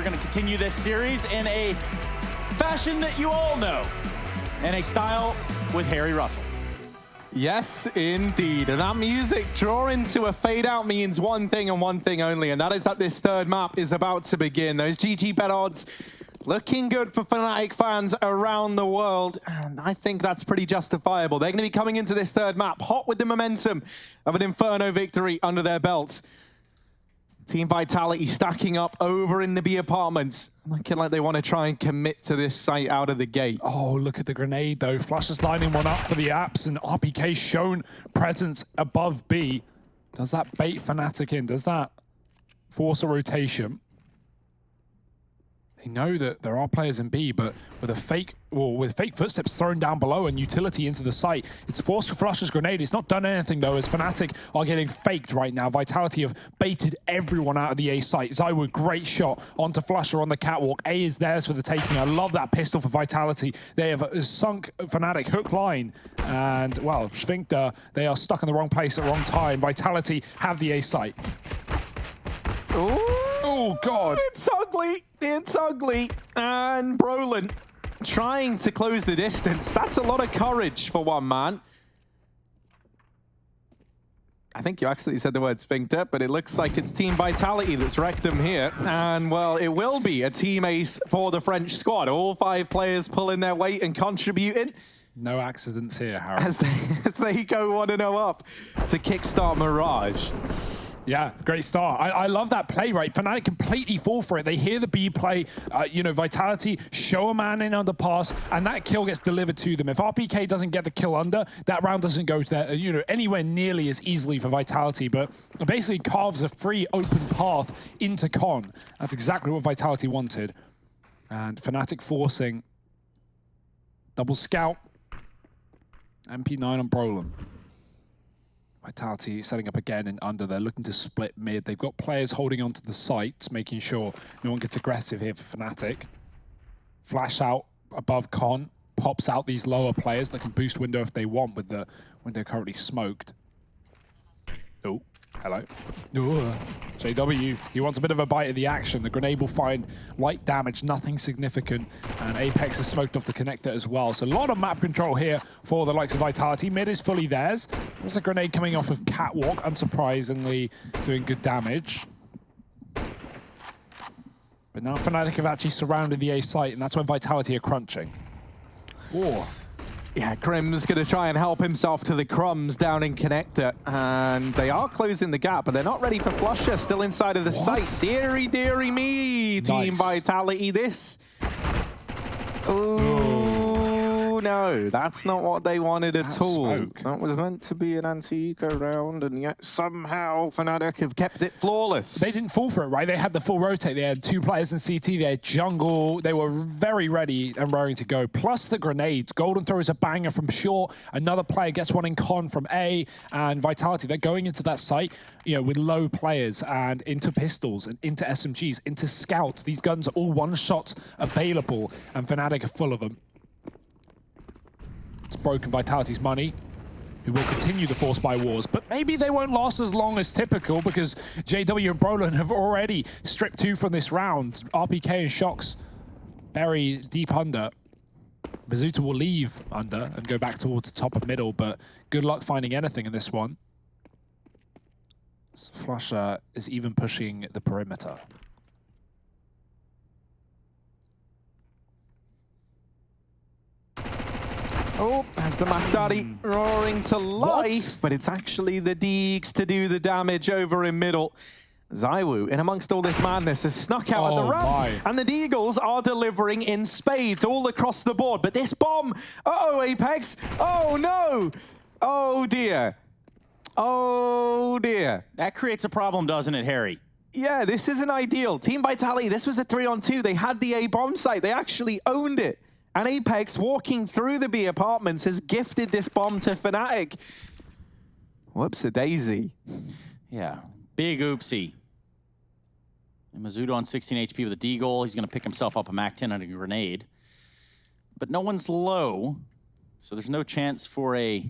going to continue this series in a fashion that you all know, in a style with Harry Russell. Yes, indeed. And that music drawing to a fade out means one thing and one thing only, and that is that this third map is about to begin. Those GG bet odds looking good for Fnatic fans around the world, and I think that's pretty justifiable. They're going to be coming into this third map hot with the momentum of an Inferno victory under their belts. Team Vitality stacking up over in the B apartments, looking like they want to try and commit to this site out of the gate. Oh, look at the grenade though. Flush is lining one up for the apps, and RPK shown presence above B. Does that bait Fnatic in? Does that force a rotation? They know that there are players in B, but with fake footsteps thrown down below and utility into the site, it's forced for Flush's grenade. It's not done anything though, as Fnatic are getting faked right now. Vitality have baited everyone out of the A site. Zywoo, great shot onto Flusher on the catwalk. A is theirs for the taking. I love that pistol for Vitality. They have sunk Fnatic hook line, and well, Sphincter, they are stuck in the wrong place at the wrong time. Vitality have the A site. Ooh. Oh, God. It's ugly. It's ugly. And Brolin trying to close the distance. That's a lot of courage for one man. I think you actually said the word sphincter, but it looks like it's Team Vitality that's wrecked them here. And, well, it will be a team ace for the French squad. All 5 players pulling their weight and contributing. No accidents here, Harry. As they go 1-0 up to kickstart Mirage. Yeah, great start. I love that play, right? Fnatic completely fall for it. They hear the B play, you know, Vitality show a man in under pass, and that kill gets delivered to them. If RPK doesn't get the kill under, that round doesn't go to their, you know, anywhere nearly as easily for Vitality, but it basically carves a free open path into Con. That's exactly what Vitality wanted. And Fnatic forcing double scout, MP9 on Brolin. Vitality setting up again and under. They're looking to split mid. They've got players holding onto the site, making sure no one gets aggressive here for Fnatic. Flash out above Con, pops out these lower players that can boost window if they want with the window currently smoked. Oh, hello. Ooh. JW, he wants a bit of a bite of the action. The grenade will find light damage, nothing significant. And Apex has smoked off the connector as well. So a lot of map control here for the likes of Vitality. Mid is fully theirs. There's a grenade coming off of Catwalk, unsurprisingly doing good damage. But now Fnatic have actually surrounded the A site, and that's when Vitality are crunching. Oh. Yeah, Grim's going to try and help himself to the crumbs down in connector. And they are closing the gap, but they're not ready for Flusher. Still inside of the site. Deary, deary me, nice. Team Vitality. This. Ooh, no, that's not what they wanted at all. Smoke. That was meant to be an anti-eco round, and yet somehow Fnatic have kept it flawless. They didn't fall for it, right? They had the full rotate. They had 2 players in CT. They had jungle. They were very ready and raring to go. Plus the grenades. Golden throws a banger from short. Another player gets one in Con from A. And Vitality, they're going into that site, you know, with low players and into pistols and into SMGs, into scouts. These guns are all one-shots available, and Fnatic are full of them. It's broken Vitality's money, who will continue the force buy wars, but maybe they won't last as long as typical because JW and Brolin have already stripped 2 from this round. RPK and Shocks bury deep under. Bazuta will leave under and go back towards the top of middle, but good luck finding anything in this one. Flusher is even pushing the perimeter. Oh, as the Macdaddy roaring to life, but it's actually the Deegs to do the damage over in middle. Zywoo, in amongst all this madness, has snuck out at the ramp, and the Deagles are delivering in spades all across the board. But this bomb, uh-oh, Apex, oh no, oh dear, oh dear. That creates a problem, doesn't it, Harry? Yeah, this isn't ideal. Team Vitality, this was a 3-on-2. They had the A bomb site. They actually owned it. And Apex, walking through the B apartments, has gifted this bomb to Fnatic. Whoops-a-daisy. Yeah, big oopsie. And Mizuto on 16 HP with a D-goal. He's going to pick himself up a MAC-10 and a grenade. But no one's low, so there's no chance for a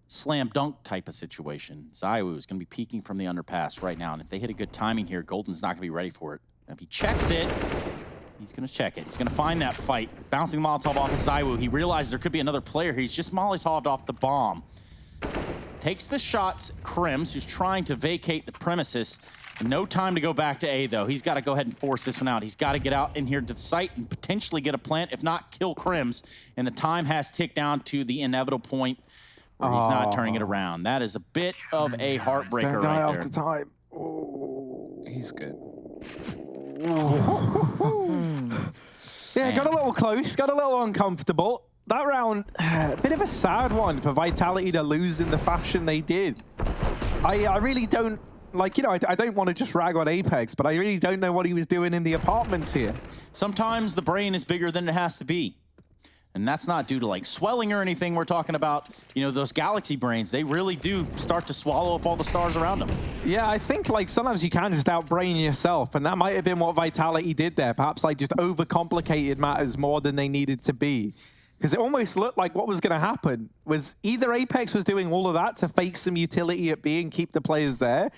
slam dunk type of situation. Zywoo is going to be peeking from the underpass right now, and if they hit a good timing here, Golden's not going to be ready for it. If he checks it, he's going to check it. He's going to find that fight. Bouncing Molotov off of ZywOo. He realizes there could be another player here. He's just Molotov'd off the bomb. Takes the shots, Krims, who's trying to vacate the premises. No time to go back to A, though. He's got to go ahead and force this one out. He's got to get out in here to the site and potentially get a plant, if not kill Krims. And the time has ticked down to the inevitable point where he's not turning it around. That is a bit of a heartbreaker Don't die right after there. time. Oh. He's good. Yeah, got a little close, got a little uncomfortable. That round, a bit of a sad one for Vitality to lose in the fashion they did. I really don't, like, you know, I don't want to just rag on Apex, but I really don't know what he was doing in the apartments here. Sometimes the brain is bigger than it has to be. And that's not due to like swelling or anything. We're talking about, you know, those galaxy brains. They really do start to swallow up all the stars around them. Yeah, I think like sometimes you can just outbrain yourself, and that might have been what Vitality did there. Perhaps like just overcomplicated matters more than they needed to be. Because it almost looked like what was going to happen was either Apex was doing all of that to fake some utility at B and keep the players there,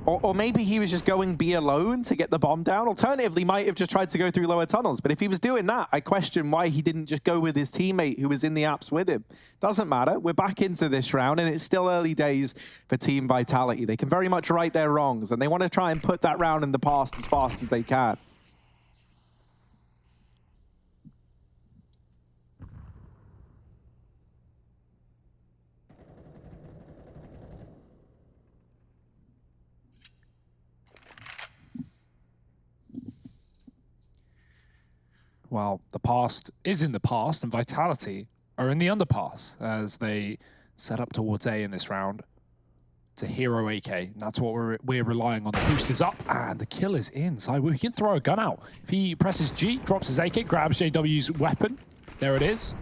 or maybe he was just going B alone to get the bomb down. Alternatively, might have just tried to go through lower tunnels. But if he was doing that, I question why he didn't just go with his teammate who was in the apps with him. Doesn't matter. We're back into this round, and it's still early days for Team Vitality. They can very much right their wrongs, and they want to try and put that round in the past as fast as they can. Well, the past is in the past, and Vitality are in the underpass as they set up towards A in this round to hero AK. And that's what we're relying on. The boost is up, and the kill is in. ZywOo, he can throw a gun out. If he presses G, drops his AK, grabs JW's weapon. There it is.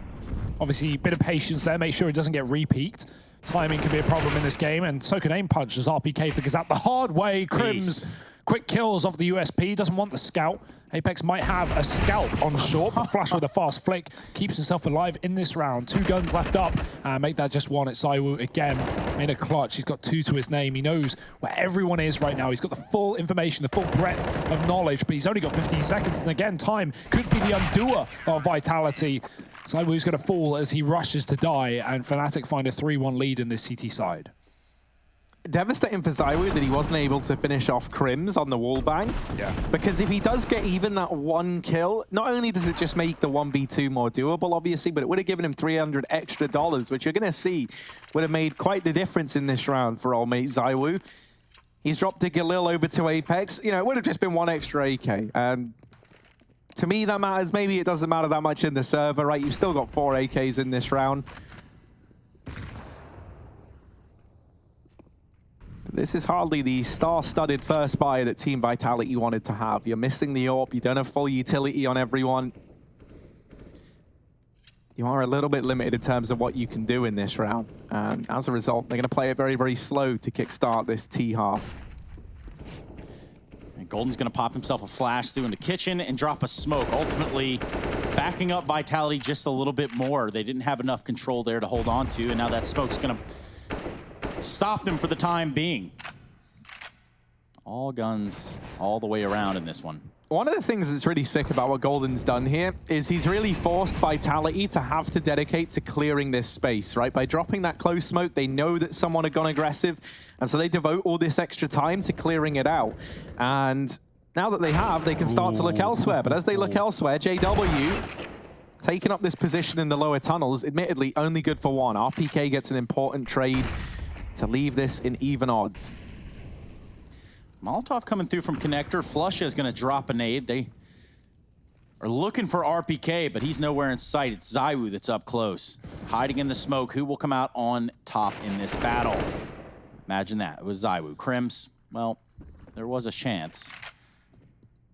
Obviously, a bit of patience there. Make sure it doesn't get re-peaked. Timing can be a problem in this game, and so can aim punch as RPK figures out the hard way. Krims, quick kills off the USP, doesn't want the scout. Apex might have a scout on short, but Flash with a fast flick keeps himself alive in this round. 2 guns left up, and make that just 1. It's ZywOo again, made a clutch. He's got 2 to his name. He knows where everyone is right now. He's got the full information, the full breadth of knowledge, but he's only got 15 seconds, and again, time could be the undoer of Vitality. ZywOo's going to fall as he rushes to die, and Fnatic find a 3-1 lead in this CT side. Devastating for ZywOo that he wasn't able to finish off Krims on the wallbang. Yeah. Because if he does get even that 1 kill, not only does it just make the 1v2 more doable, obviously, but it would have given him $300 extra, which you're going to see would have made quite the difference in this round for old mate ZywOo. He's dropped a Galil over to Apex. You know, it would have just been 1 extra AK. And to me, that matters. Maybe it doesn't matter that much in the server, right? You've still got 4 AKs in this round. This is hardly the star-studded first buy that Team Vitality wanted to have. You're missing the AWP, you don't have full utility on everyone. You are a little bit limited in terms of what you can do in this round. And as a result, they're going to play it very, very slow to kickstart this T half. And Golden's going to pop himself a flash through in the kitchen and drop a smoke, ultimately backing up Vitality just a little bit more. They didn't have enough control there to hold on to, and now that smoke's going to stop them for the time being. All guns all the way around in this one. One of the things that's really sick about what Golden's done here is he's really forced Vitality to have to dedicate to clearing this space, right? By dropping that close smoke, they know that someone had gone aggressive, and so they devote all this extra time to clearing it out. And now that they have, they can start to look elsewhere. But as they look elsewhere, JW taking up this position in the lower tunnels, admittedly only good for 1. RPK gets an important trade to leave this in even odds. Molotov coming through from connector. Flusha is going to drop a nade. They are looking for RPK, but he's nowhere in sight. It's ZywOo that's up close, hiding in the smoke. Who will come out on top in this battle? Imagine that. It was ZywOo. Krims, well, there was a chance.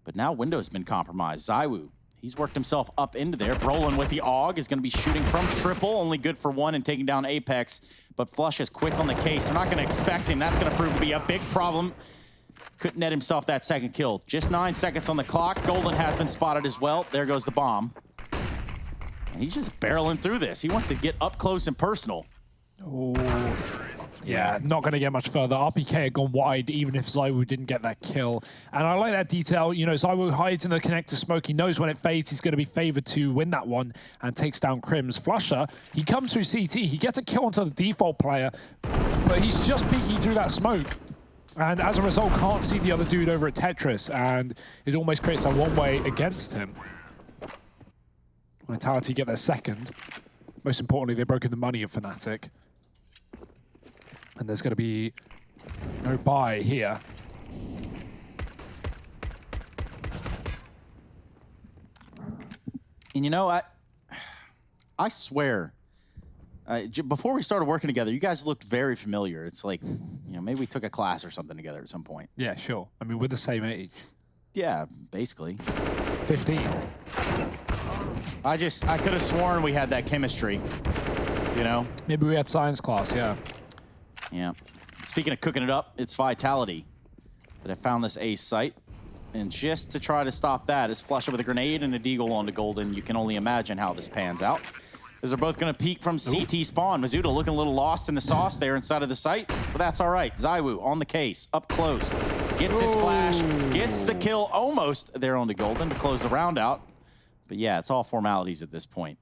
But now Window's been compromised. ZywOo, he's worked himself up into there. Brolin with the AUG is going to be shooting from triple, only good for 1 and taking down Apex. But Flush is quick on the case. They're not going to expect him. That's going to prove to be a big problem. Couldn't net himself that second kill. Just 9 seconds on the clock. Golden has been spotted as well. There goes the bomb. And he's just barreling through this. He wants to get up close and personal. Oh, Yeah, not going to get much further. RPK had gone wide, even if ZywOo didn't get that kill. And I like that detail. You know, ZywOo hides in the connector smoke. He knows when it fades, he's going to be favored to win that one and takes down Crims. Flusher, he comes through CT. He gets a kill onto the default player, but he's just peeking through that smoke. And as a result, can't see the other dude over at Tetris. And it almost creates a one-way against him. Vitality get their second. Most importantly, they've broken the money of Fnatic. And there's going to be no buy here. And you know, I swear, before we started working together, you guys looked very familiar. It's like, you know, maybe we took a class or something together at some point. Yeah, sure. I mean, we're the same age. Yeah, basically. 15. I could have sworn we had that chemistry, you know? Maybe we had science class, yeah. Yeah. Speaking of cooking it up, it's Vitality that have found this ace site. And just to try to stop that is Flusher with a grenade and a deagle onto Golden. You can only imagine how this pans out. As they're both going to peek from CT spawn. Mizuta looking a little lost in the sauce there inside of the site, but that's all right. ZywOo on the case, up close. Gets his flash, gets the kill almost there onto Golden to close the round out. But yeah, it's all formalities at this point.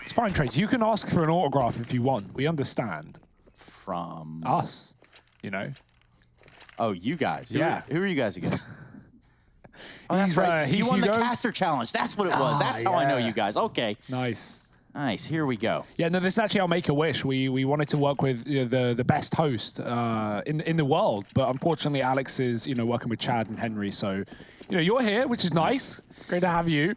It's fine, Trace. You can ask for an autograph if you want. We understand. From us, you know. Oh, you guys. Who are you guys again? Oh, that's He's, right. You he's won the Hugo. caster challenge. That's what it was. That's how I know you guys. Okay. Nice. Nice. Here we go. Yeah, no, this is actually our Make-A-Wish. We wanted to work with the best host in the world, but unfortunately Alex is working with Chad and Henry. So you're here, which is nice. Great to have you.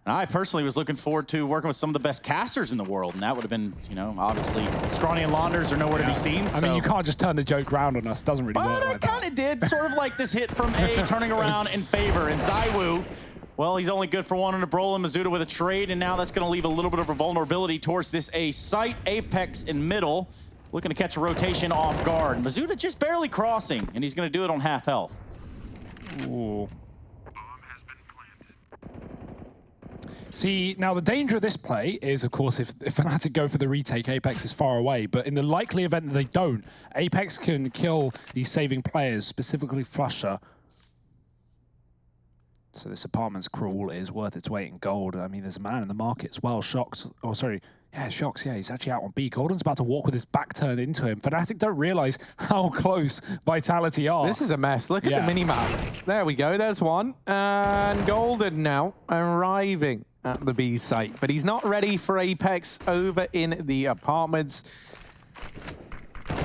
And I personally was looking forward to working with some of the best casters in the world, and that would have been, obviously, Scrawny and Launders are nowhere to be seen. I mean, you can't just turn the joke around on us. Doesn't really work But I like that. kind of did, sort of like this hit from A turning around in favor. And ZywOo, well, he's only good for one on a Brol and Mizuta with a trade, and now that's going to leave a little bit of a vulnerability towards this A site. Apex in middle, looking to catch a rotation off guard. Mizuta just barely crossing, and he's going to do it on half health. Ooh. See, now the danger of this play is, of course, if Fnatic go for the retake, Apex is far away. But in the likely event that they don't, Apex can kill these saving players, specifically Flusher. So this apartment's crawl is worth its weight in gold. I mean, there's a man in the market as well. Shox, oh, sorry. Yeah, Shox, yeah, he's actually out on B. Golden's about to walk with his back turned into him. Fnatic don't realize how close Vitality are. This is a mess. Look at the mini-map. There we go, there's one. And Golden now arriving at the B site. But he's not ready for Apex over in the apartments.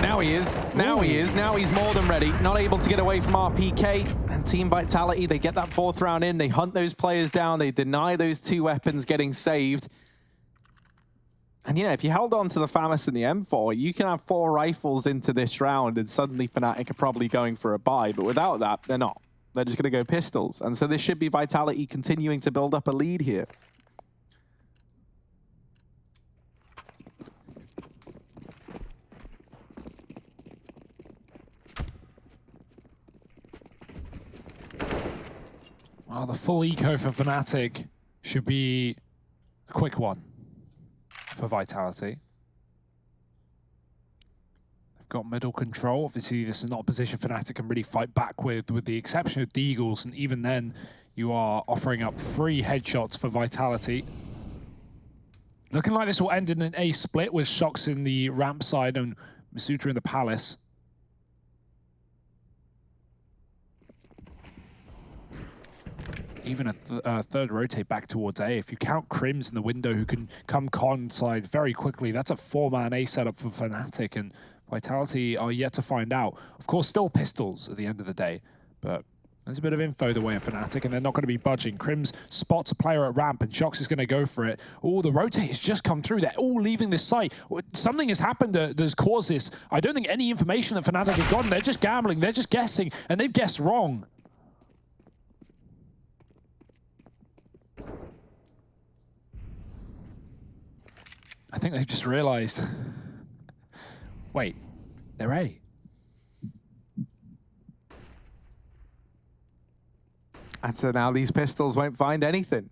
Now he is. Now he is. Now he's more than ready. Not able to get away from RPK. And Team Vitality, they get that fourth round in. They hunt those players down. They deny those two weapons getting saved. And, if you held on to the FAMAS and the M4, you can have 4 rifles into this round, and suddenly Fnatic are probably going for a buy. But without that, they're not. They're just going to go pistols. And so this should be Vitality continuing to build up a lead here. Well, the full eco for Fnatic should be a quick one for Vitality. They've got middle control. Obviously, this is not a position Fnatic can really fight back with the exception of Deagles, and even then, you are offering up 3 headshots for Vitality. Looking like this will end in an A split with Shox in the ramp side and Mizuta in the Palace. Even a third rotate back towards A. If you count Crims in the window who can come con side very quickly, that's a 4-man A setup for Fnatic, and Vitality are yet to find out. Of course, still pistols at the end of the day, but there's a bit of info the way of Fnatic, and they're not going to be budging. Crims spots a player at ramp, and Shox is going to go for it. Oh, the rotate has just come through. They're all leaving this site. Something has happened that's caused this. I don't think any information that Fnatic have gotten. They're just gambling. They're just guessing, and they've guessed wrong. I think they've just realized, wait, they're A. And so now these pistols won't find anything.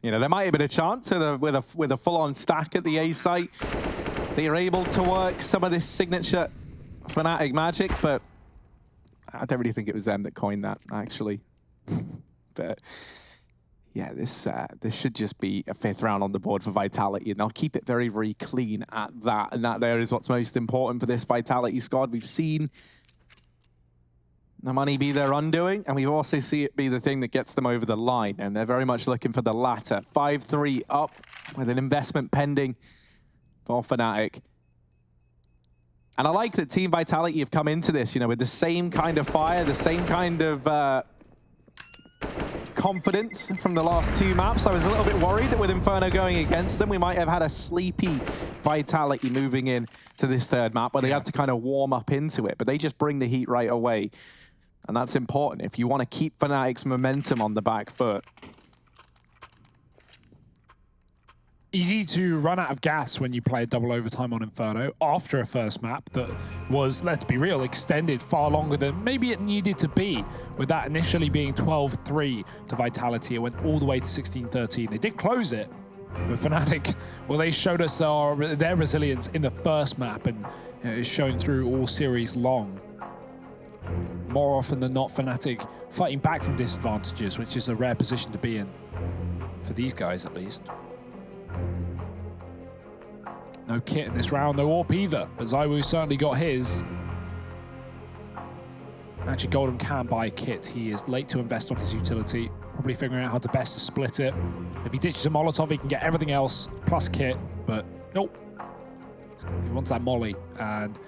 You know, there might have been a chance with a full-on stack at the A site that you're able to work some of this signature Fnatic magic, but I don't really think it was them that coined that, actually. But yeah, this should just be a 5th round on the board for Vitality, and they'll keep it very, very clean at that. And that there is what's most important for this Vitality squad. We've seen the money be their undoing, and we also see it be the thing that gets them over the line, and they're very much looking for the latter. 5-3 up with an investment pending for Fnatic. And I like that Team Vitality have come into this, you know, with the same kind of fire, the same kind of confidence from the last 2 maps. I was a little bit worried that with Inferno going against them, we might have had a sleepy Vitality moving in to this 3rd map, where they had to kind of warm up into it, but they just bring the heat right away. And that's important if you want to keep Fnatic's momentum on the back foot. Easy to run out of gas when you play double overtime on Inferno after a first map that was, let's be real, extended far longer than maybe it needed to be, with that initially being 12-3 to Vitality. It went all the way to 16-13. They did close it, but Fnatic, well, they showed us their resilience in the first map, and it's shown through all series long. More often than not, Fnatic fighting back from disadvantages, which is a rare position to be in, for these guys at least. No kit in this round, no AWP either, but ZywOo certainly got his. Actually, Golden can buy a kit. He is late to invest on his utility, probably figuring out how to best to split it. If he ditches a Molotov, he can get everything else, plus kit, but nope. He wants that molly, and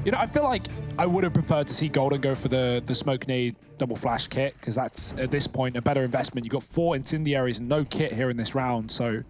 you know, I feel like I would have preferred to see Golden go for the smoke nade double flash kit, because that's, at this point, a better investment. You've got 4 incendiaries and no kit here in this round, so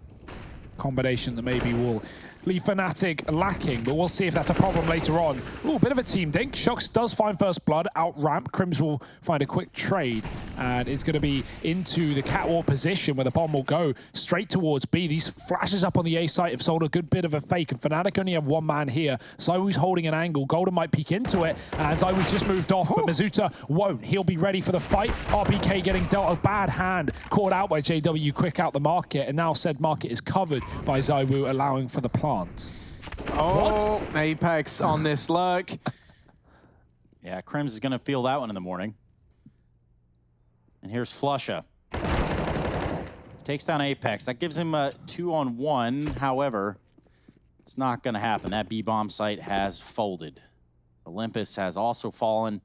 combination that maybe will leave Fnatic lacking, but we'll see if that's a problem later on. Ooh, bit of a team dink. Shox does find first blood, out ramp. Crims will find a quick trade, and it's going to be into the catwalk position where the bomb will go straight towards B. These flashes up on the A site have sold a good bit of a fake, and Fnatic only have 1 man here. ZywOo's holding an angle. Golden might peek into it, and ZywOo's just moved off, but Mizuta won't. He'll be ready for the fight. RPK getting dealt a bad hand, caught out by JW, quick out the market, and now said market is covered by ZywOo, allowing for the plant. Oh, what? Apex on this lurk. Yeah, Crims is going to feel that one in the morning. And here's Flusha. Takes down Apex. That gives him a 2-on-1. However, it's not going to happen. That B-bomb site has folded. Olympus has also fallen.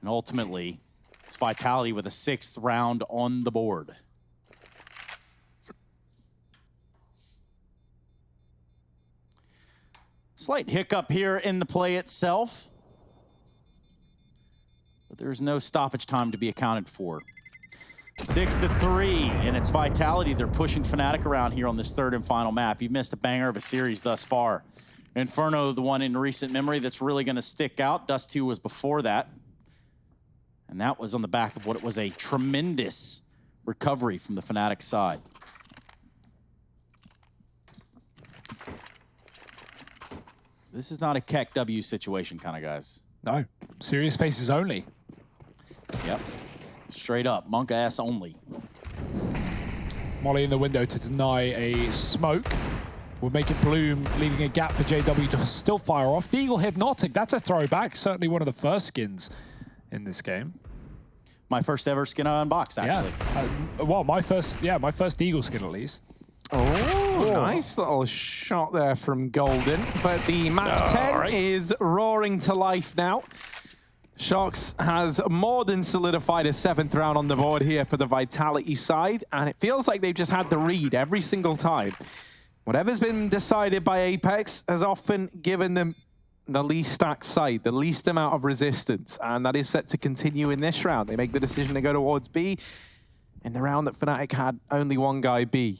And ultimately, it's Vitality with a 6th round on the board. Slight hiccup here in the play itself, but there's no stoppage time to be accounted for. 6-3, and it's Vitality. They're pushing Fnatic around here on this 3rd and final map. You've missed a banger of a series thus far. Inferno, the one in recent memory that's really going to stick out. Dust 2 was before that, and that was on the back of what was a tremendous recovery from the Fnatic side. This is not a Keck W situation, kind of guys. No, serious faces only. Yep, straight up, monk ass only. Molly in the window to deny a smoke. Will make it bloom, leaving a gap for JW to still fire off. Deagle Hypnotic, that's a throwback. Certainly one of the first skins in this game. My first ever skin I unboxed, actually. Yeah. Well, my first Deagle skin at least. Oh, nice little shot there from Golden. But the map 10 is roaring to life now. Shox has more than solidified a 7th round on the board here for the Vitality side, and it feels like they've just had the read every single time. Whatever's been decided by Apex has often given them the least stacked side, the least amount of resistance, and that is set to continue in this round. They make the decision to go towards B. In the round that Fnatic had only 1 guy B.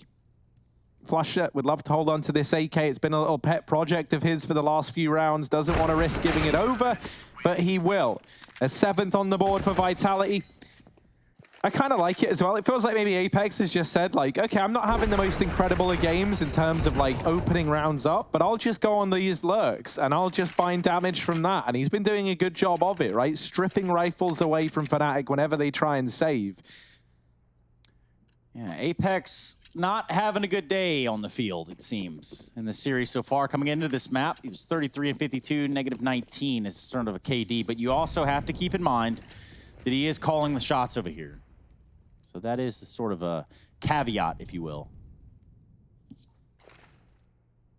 Flusha would love to hold on to this AK. It's been a little pet project of his for the last few rounds. Doesn't want to risk giving it over, but he will. A 7th on the board for Vitality. I kind of like it as well. It feels like maybe Apex has just said, like, okay, I'm not having the most incredible of games in terms of, like, opening rounds up, but I'll just go on these lurks, and I'll just find damage from that. And he's been doing a good job of it, right? Stripping rifles away from Fnatic whenever they try and save. Yeah, Apex not having a good day on the field, it seems, in the series so far. Coming into this map, he was 33 and 52, negative 19 is sort of a KD, but you also have to keep in mind that he is calling the shots over here. So that is sort of a caveat, if you will.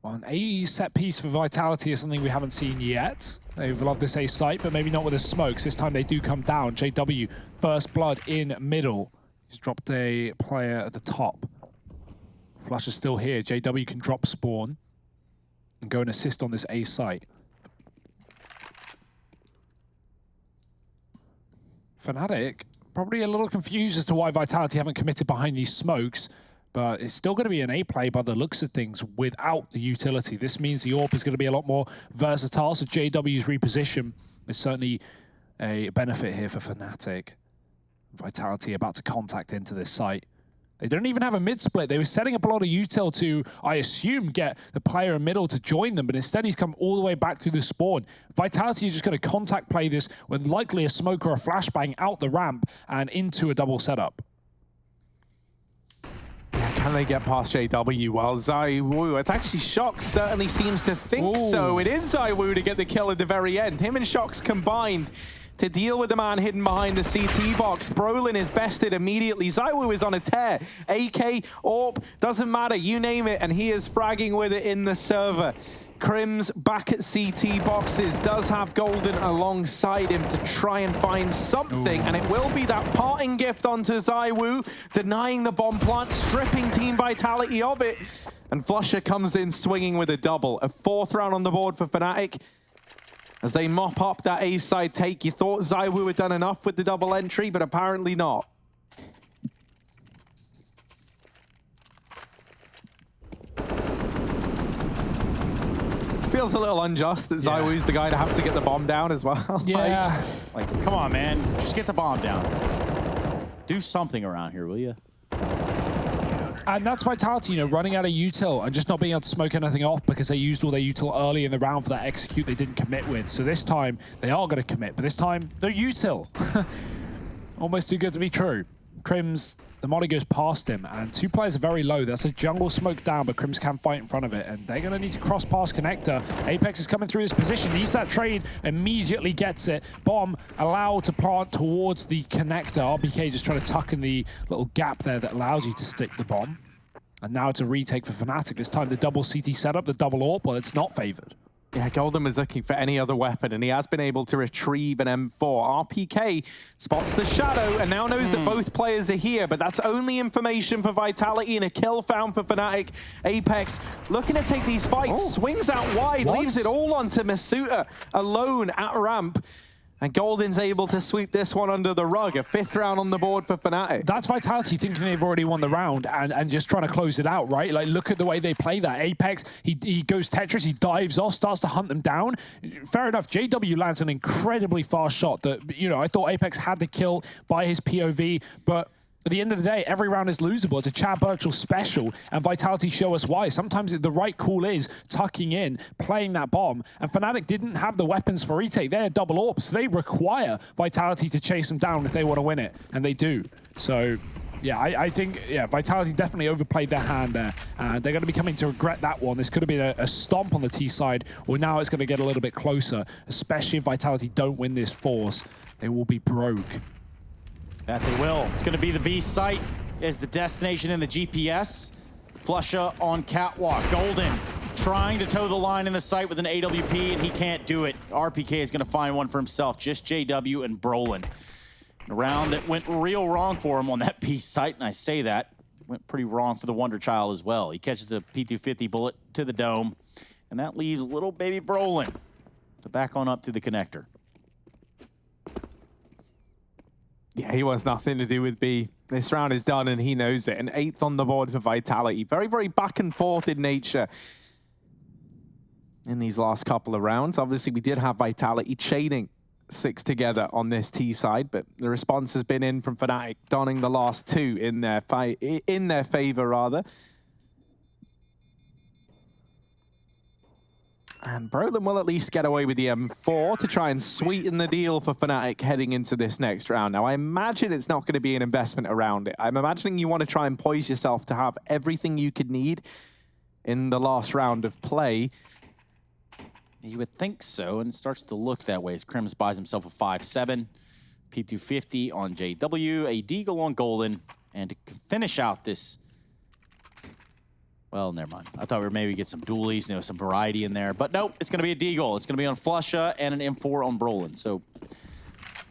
Well, an AE set piece for Vitality is something we haven't seen yet. They've loved this A site, but maybe not with the smokes. This time they do come down. JW, first blood in middle. He's dropped a player at the top. Flush is still here. JW can drop spawn and go and assist on this A site. Fnatic, probably a little confused as to why Vitality haven't committed behind these smokes, but it's still going to be an A play by the looks of things without the utility. This means the AWP is going to be a lot more versatile, so JW's reposition is certainly a benefit here for Fnatic. Vitality about to contact into this site. They don't even have a mid-split. They were setting up a lot of util to, I assume, get the player in middle to join them, but instead he's come all the way back through the spawn. Vitality is just going to contact play this with likely a smoke or a flashbang out the ramp and into a double setup. Can they get past JW? Well, ZywOo, it's actually Shox certainly seems to think so. It is ZywOo to get the kill at the very end. Him and Shox combined to deal with the man hidden behind the CT box. Brolin is bested immediately. ZywOo is on a tear. AK, AWP, doesn't matter, you name it, and he is fragging with it in the server. Crims back at CT boxes, does have Golden alongside him to try and find something, and it will be that parting gift onto ZywOo, denying the bomb plant, stripping Team Vitality of it, and Flusher comes in swinging with a double. A 4th round on the board for Fnatic. As they mop up that A-side take, you thought ZywOo had done enough with the double entry, but apparently not. Feels a little unjust that ZywOo's the guy to have to get the bomb down as well. Yeah. like, come on, man. Just get the bomb down. Do something around here, will you? And that's Vitality, you know, running out of util and just not being able to smoke anything off because they used all their util early in the round for that execute they didn't commit with. So this time, they are going to commit, but this time, no util. Almost too good to be true. Crims, the molly goes past him, and 2 players are very low. That's a jungle smoke down, but Crims can fight in front of it, and they're going to need to cross past Connector. Apex is coming through this position. Needs that trade, immediately gets it. Bomb allowed to plant towards the Connector. RBK just trying to tuck in the little gap there that allows you to stick the bomb. And now it's a retake for Fnatic. This time the double CT setup, the double AWP, well, it's not favored. Yeah, Golden was looking for any other weapon, and he has been able to retrieve an M4. RPK spots the shadow and now knows that both players are here, but that's only information for Vitality and a kill found for Fnatic. Apex looking to take these fights, swings out wide, leaves it all onto Masuta alone at ramp. And Golden's able to sweep this one under the rug. A 5th round on the board for Fnatic. That's Vitality thinking they've already won the round and just trying to close it out, right? Like, look at the way they play that. Apex, he goes Tetris, he dives off, starts to hunt them down. Fair enough, JW lands an incredibly fast shot that, you know, I thought Apex had the kill by his POV, but at the end of the day, every round is losable. It's a Chad Burchill special, and Vitality show us why. Sometimes the right call is tucking in, playing that bomb, and Fnatic didn't have the weapons for retake. They're double AWP, so they require Vitality to chase them down if they want to win it, and they do. So, yeah, I think, yeah, Vitality definitely overplayed their hand there, and they're going to be coming to regret that one. This could have been a stomp on the T side, or now it's going to get a little bit closer, especially if Vitality don't win this force. They will be broke. That they will. It's going to be the B site as the destination in the GPS. Flusha on catwalk. Golden trying to toe the line in the site with an AWP, and he can't do it. RPK is going to find one for himself. Just JW and Brolin. A round that went real wrong for him on that B site, and I say that. Went pretty wrong for the Wonder Child as well. He catches a P250 bullet to the dome, and that leaves little baby Brolin to back on up to the connector. Yeah, he wants nothing to do with B. This round is done and he knows it. An 8th on the board for Vitality. Very, very back and forth in nature in these last couple of rounds. Obviously, we did have Vitality chaining 6 together on this T side, but the response has been in from Fnatic, donning the last 2 in their favor, rather. And Brolin will at least get away with the M4 to try and sweeten the deal for Fnatic heading into this next round. Now, I imagine it's not going to be an investment around it. I'm imagining you want to try and poise yourself to have everything you could need in the last round of play. You would think so, and it starts to look that way as Crims buys himself a 5-7, P250 on JW, a Deagle on Golden, and to finish out this... Well, never mind. I thought we were maybe get some dualies, you know, some variety in there. But nope, it's going to be a Deagle. It's going to be on Flusha and an M4 on Brolin. So,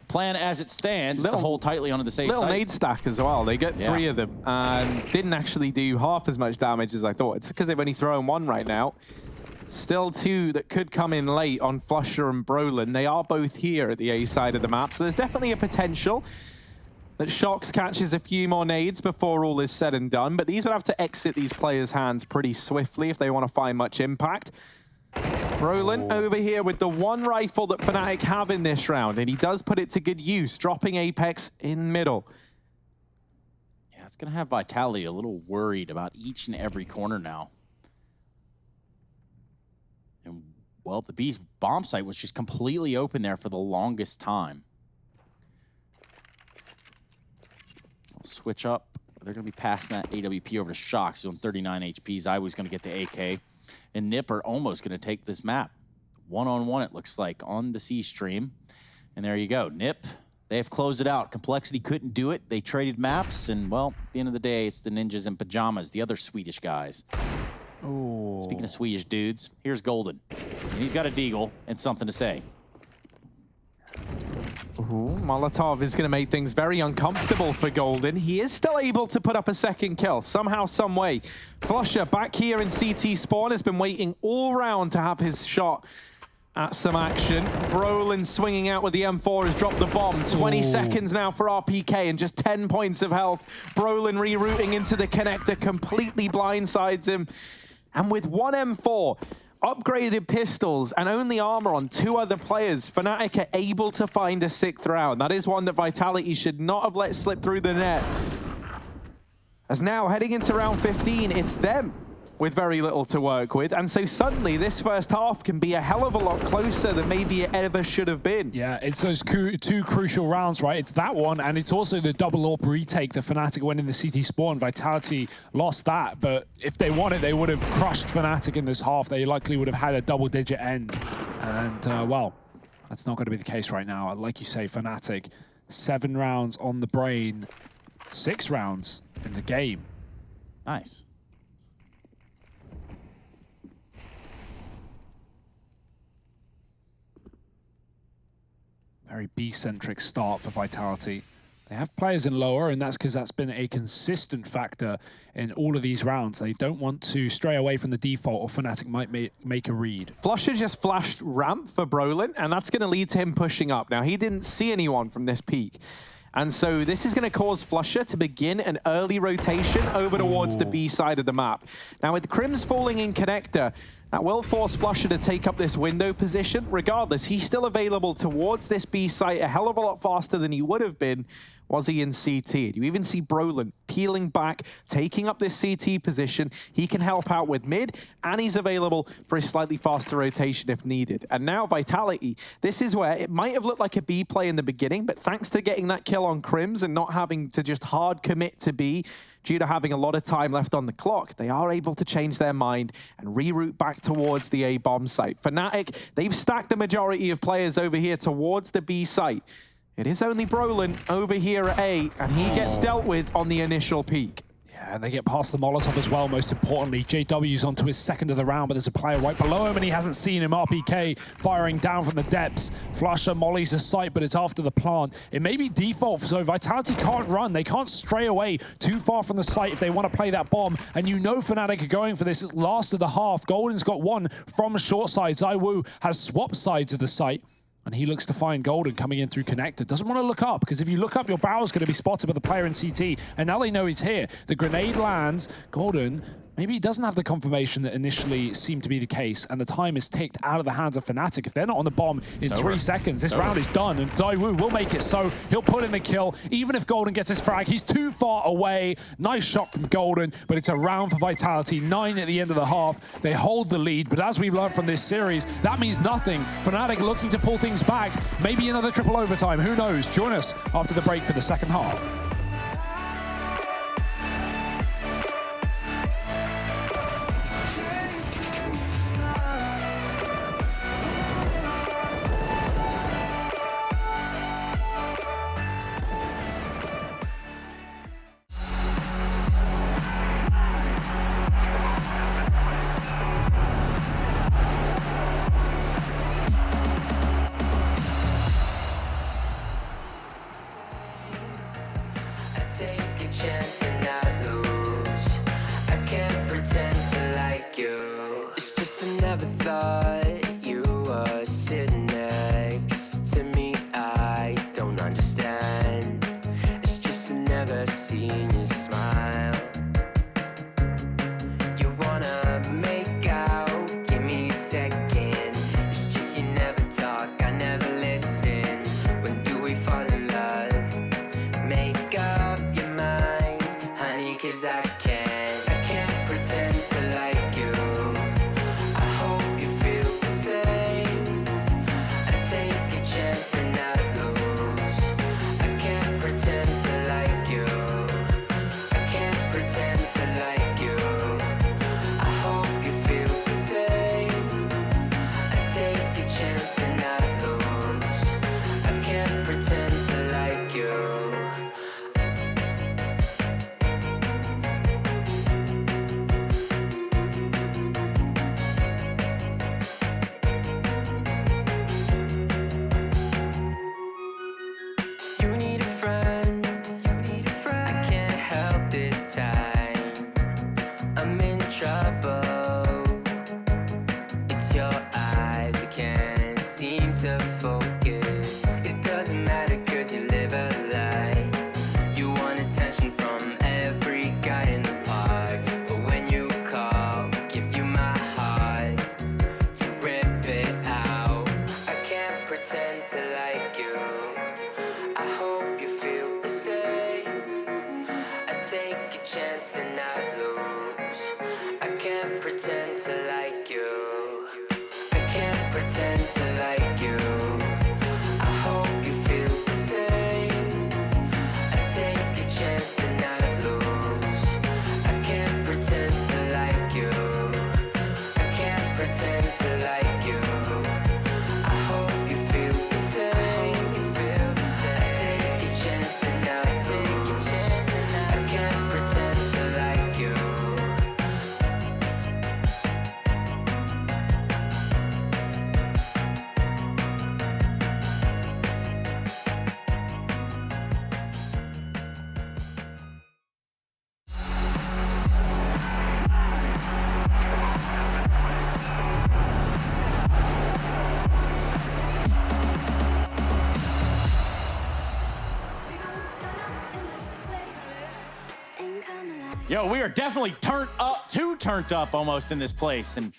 plan as it stands to hold tightly onto the safe side. Little nade stack as well. They get 3 of them and didn't actually do half as much damage as I thought. It's because they've only thrown 1 right now. Still 2 that could come in late on Flusha and Brolin. They are both here at the A side of the map, so there's definitely a potential that Shox catches a few more nades before all is said and done, but these would have to exit these players' hands pretty swiftly if they want to find much impact. Brolin over here with the 1 rifle that Fnatic have in this round, and he does put it to good use, dropping Apex in middle. Yeah, it's going to have Vitality a little worried about each and every corner now. And, well, the B's bomb site was just completely open there for the longest time. Switch up. They're going to be passing that AWP over to Shox. On 39 HP, Zywoo's going to get the AK. And Nip are almost going to take this map. One-on-one, it looks like, on the C stream. And there you go. Nip, they have closed it out. Complexity couldn't do it. They traded maps. And, well, at the end of the day, it's the ninjas in pajamas, the other Swedish guys. Ooh. Speaking of Swedish dudes, here's Golden. And he's got a Deagle and something to say. Ooh, Molotov is going to make things very uncomfortable for Golden. He is still able to put up a second kill, somehow, some way. Flusha back here in CT spawn has been waiting all round to have his shot at some action. Brolin swinging out with the M4 has dropped the bomb. 20 seconds now for RPK and just 10 points of health. Brolin rerouting into the connector, completely blindsides him. And with 1 M4, upgraded pistols, and only armor on 2 other players, Fnatic are able to find a 6th round. That is one that Vitality should not have let slip through the net. As now, heading into round 15, it's them with very little to work with. And so suddenly, this first half can be a hell of a lot closer than maybe it ever should have been. Yeah, it's those 2 crucial rounds, right? It's that one, and it's also the double AWP retake. The Fnatic went in the CT spawn. Vitality lost that, but if they won it, they would have crushed Fnatic in this half. They likely would have had a double-digit end. And, well, that's not going to be the case right now. Like you say, Fnatic, 7 rounds on the brain, 6 rounds in the game. Nice. Very B-centric start for Vitality. They have players in lower, and that's because that's been a consistent factor in all of these rounds. They don't want to stray away from the default, or Fnatic might make a read. Flusha just flashed ramp for Brolin, and that's going to lead to him pushing up. Now, he didn't see anyone from this peak. And so this is going to cause Flusha to begin an early rotation over towards the B side of the map. Now, with Crims falling in connector, that will force Flusha to take up this window position. Regardless, he's still available towards this B site a hell of a lot faster than he would have been was he in CT. You even see Brolin peeling back, taking up this CT position. He can help out with mid, and he's available for a slightly faster rotation if needed. And now Vitality, this is where it might have looked like a B play in the beginning, but thanks to getting that kill on Crims and not having to just hard commit to B, due to having a lot of time left on the clock, they are able to change their mind and reroute back towards the A bomb site. Fnatic, they've stacked the majority of players over here towards the B site. It is only Brolin over here at A, and he gets dealt with on the initial peak. Yeah, and they get past the Molotov as well, most importantly. JW's onto his 2nd of the round, but there's a player right below him, and he hasn't seen him. RPK firing down from the depths. Flusha mollies the site, but it's after the plant. It may be default, so Vitality can't run. They can't stray away too far from the site if they want to play that bomb. And you know Fnatic are going for this. It's last of the half. Golden's got one from short side. Zywoo has swapped sides of the site. And he looks to find Golden coming in through connector. Doesn't want to look up, because if you look up, your barrel's going to be spotted by the player in CT. And now they know he's here. The grenade lands. Golden maybe he doesn't have the confirmation that initially seemed to be the case, and the time is ticked out of the hands of Fnatic. If they're not on the bomb in 3 seconds, this round is done, and Daewoo will make it so. He'll put in the kill, even if Golden gets his frag. He's too far away. Nice shot from Golden, but it's a round for Vitality. 9 at the end of the half. They hold the lead, but as we've learned from this series, that means nothing. Fnatic looking to pull things back. Maybe another triple overtime, who knows? Join us after the break for the second half. Chance and not lose. I can't pretend to like you. It's just I never thought you were sitting next to me. I don't understand. It's just I never seen you smile. You wanna make out, give me a second. It's just you never talk, I never listen. When do we fall in love? Make up your mind, honey, 'cause I can't pretend to like you. I hope you feel the same. I take a chance and not lose. I can't pretend to like you. I can't pretend to like you. I hope you feel the same. I take a chance and not lose. I can't pretend to like you. You need a friend. I can't help this time. I'm in trouble. It's your eyes, I can't seem to focus. It doesn't matter 'cause you live a lie. You want attention from every guy in the park. But when you call, give you my heart. You rip it out. I can't pretend to like you. I hope you feel the same. I take a chance and not lose. I can't pretend to like you. I can't pretend to like you. I hope you feel the same. I take a chance and not lose. I can't pretend to like you. I can't pretend to like you. I hope you feel the same. I take a chance and not take a chance and I can't pretend to like you. Yo, we are definitely turned up, too turned up almost in this place. And,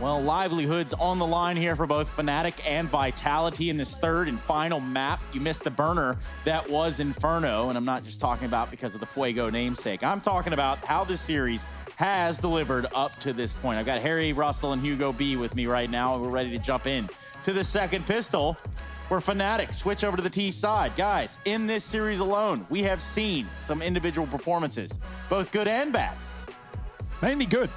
well, livelihoods on the line here for both Fnatic and Vitality in this third and final map. You missed the burner that was Inferno, and I'm not just talking about because of the Fuego namesake. I'm talking about how this series has delivered up to this point. I've got Harry, Russell, and Hugo B with me right now, and we're ready to jump in to the second pistol, where Fnatic switch over to the T side. Guys, in this series alone, we have seen some individual performances, both good and bad. Mainly good.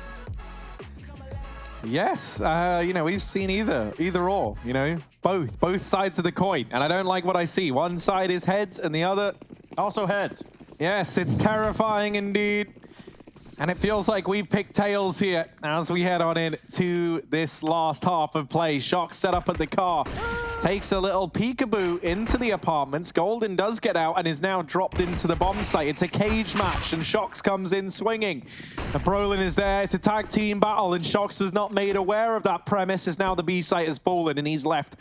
Yes, you know, we've seen either or, you know, both sides of the coin. And I don't like what I see. One side is heads and the other... Also heads. Yes, it's terrifying indeed. And it feels like we've picked tails here as we head on in to this last half of play. Shock set up at the car. Takes a little peekaboo into the apartments. Golden does get out and is now dropped into the bomb site. It's a cage match and Shox comes in swinging. And Brolin is there. It's a tag team battle and Shox was not made aware of that premise as now the B site has fallen and he's left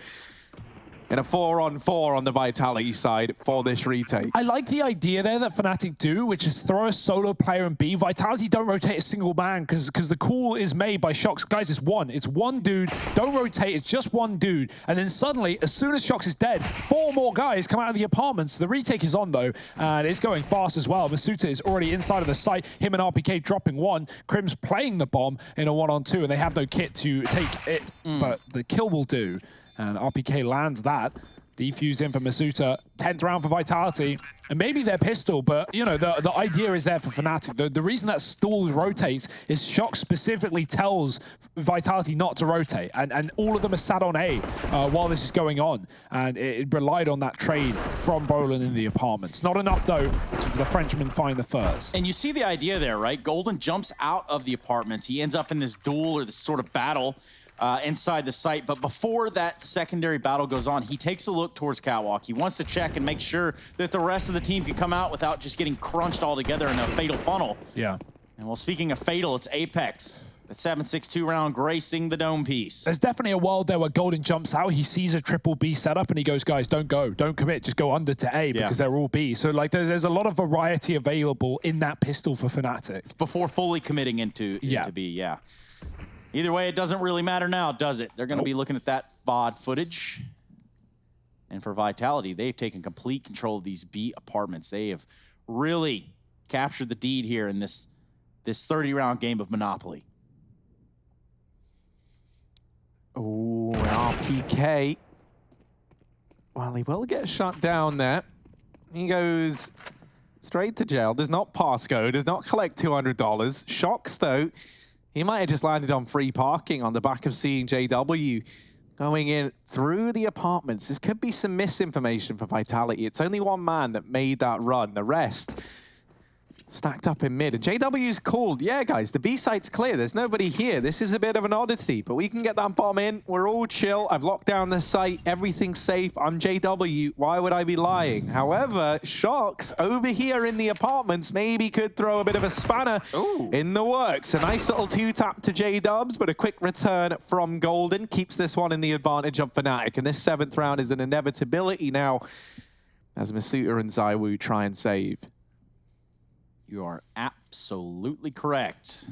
in a 4-on-4 on the Vitality side for this retake. I like the idea there that Fnatic do, which is throw a solo player in B. Vitality don't rotate a single man because the call is made by Shox. Guys, it's one dude. Don't rotate, it's just one dude. And then suddenly, as soon as Shox is dead, 4 more guys come out of the apartments. The retake is on though, and it's going fast as well. Masuta is already inside of the site. Him and RPK dropping one. Crim's playing the bomb in a 1-on-2, and they have no kit to take it, but the kill will do. And RPK lands that. Defuse in for Masuta. 10th round for Vitality. And maybe their pistol, but you know, the idea is there for Fnatic. The reason that stalls rotates is Shox specifically tells Vitality not to rotate. And all of them are sat on A while this is going on. And it relied on that trade from Brolin in the apartments. Not enough though to the Frenchman find the first. And you see the idea there, right? Golden jumps out of the apartments. He ends up in this duel or this sort of battle inside the site. But before that secondary battle goes on, he takes a look towards Catwalk. He wants to check and make sure that the rest of the team can come out without just getting crunched all together in a fatal funnel. Yeah. And well, speaking of fatal, it's Apex. The 7.62 round gracing the dome piece. There's definitely a world there where Golden jumps out, he sees a triple B setup and he goes, guys, don't go, don't commit, just go under to A because they're all B. So like there's a lot of variety available in that pistol for Fnatic. Before fully committing into B, yeah. Either way, it doesn't really matter now, does it? They're going to be looking at that VOD footage. And for Vitality, they've taken complete control of these B apartments. They have really captured the deed here in this 30-round game of Monopoly. Oh, RPK. Well, he will get shut down there. He goes straight to jail. Does not pass go. Does not collect $200. Shox, though. He might have just landed on free parking on the back of seeing JW going in through the apartments. This could be some misinformation for Vitality. It's only one man that made that run. The rest stacked up in mid. And JW's called, yeah, guys, the B site's clear. There's nobody here. This is a bit of an oddity, but we can get that bomb in. We're all chill. I've locked down the site. Everything's safe. I'm JW. Why would I be lying? However, Shox over here in the apartments maybe could throw a bit of a spanner in the works. A nice little 2-tap to J-Dubs, but a quick return from Golden keeps this one in the advantage of Fnatic. And this 7th round is an inevitability now as Masuta and Zywoo try and save. You are absolutely correct.